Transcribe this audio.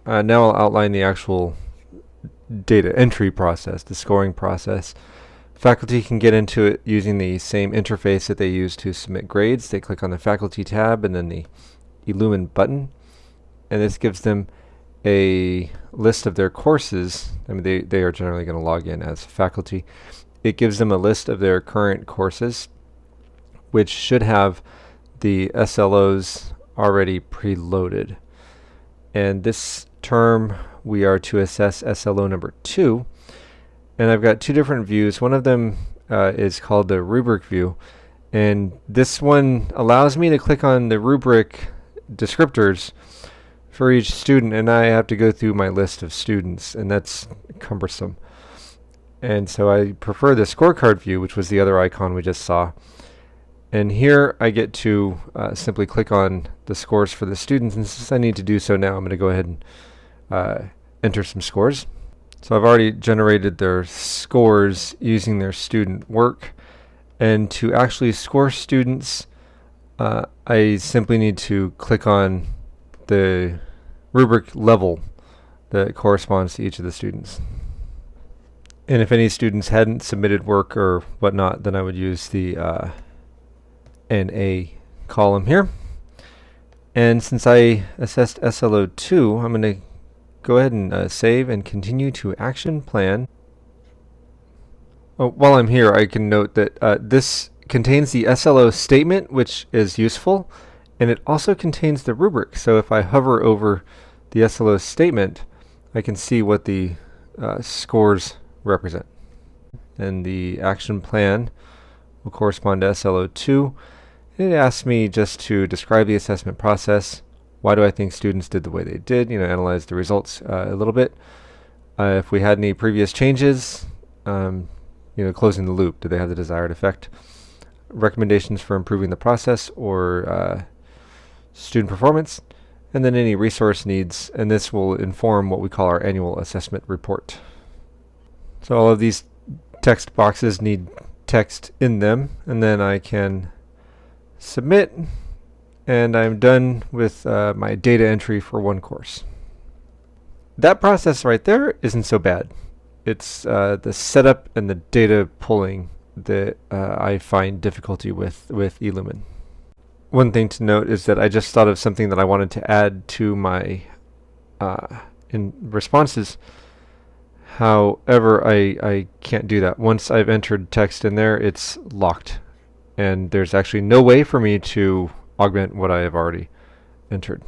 now I'll outline the actual data entry process, the scoring process. Faculty can get into it using the same interface that they use to submit grades. They click on the Faculty tab and then the eLumen button, and this gives them a list of their courses. I mean, they are generally going to log in as faculty. It gives them a list of their current courses, which should have the SLOs already preloaded. And this term, we are to assess SLO number 2. And I've got two different views. One of them is called the rubric view. And this one allows me to click on the rubric descriptors for each student, and I have to go through my list of students, and that's cumbersome. And so I prefer the scorecard view, which was the other icon we just saw. And here I get to simply click on the scores for the students, and since I need to do so now, I'm going to go ahead and enter some scores. So I've already generated their scores using their student work, and to actually score students, I simply need to click on the rubric level that corresponds to each of the students. And if any students hadn't submitted work or whatnot, then I would use the NA column here. And since I assessed SLO2, I'm going to go ahead and save and continue to action plan. Oh, while I'm here, I can note that this contains the SLO statement, which is useful, and it also contains the rubric. So if I hover over the SLO statement, I can see what the scores represent. And the action plan will correspond to SLO2. It asks me just to describe the assessment process. Why do I think students did the way they did? Analyze the results a little bit. If we had any previous changes, closing the loop. Do they have the desired effect? Recommendations for improving the process or student performance, and then any resource needs, and this will inform what we call our annual assessment report. So all of these text boxes need text in them, and then I can submit, and I'm done with my data entry for one course. That process right there isn't so bad. It's the setup and the data pulling that I find difficulty with eLumen. One thing to note is that I just thought of something that I wanted to add to my in responses. However, I can't do that. Once I've entered text in there, it's locked, and there's actually no way for me to augment what I have already entered.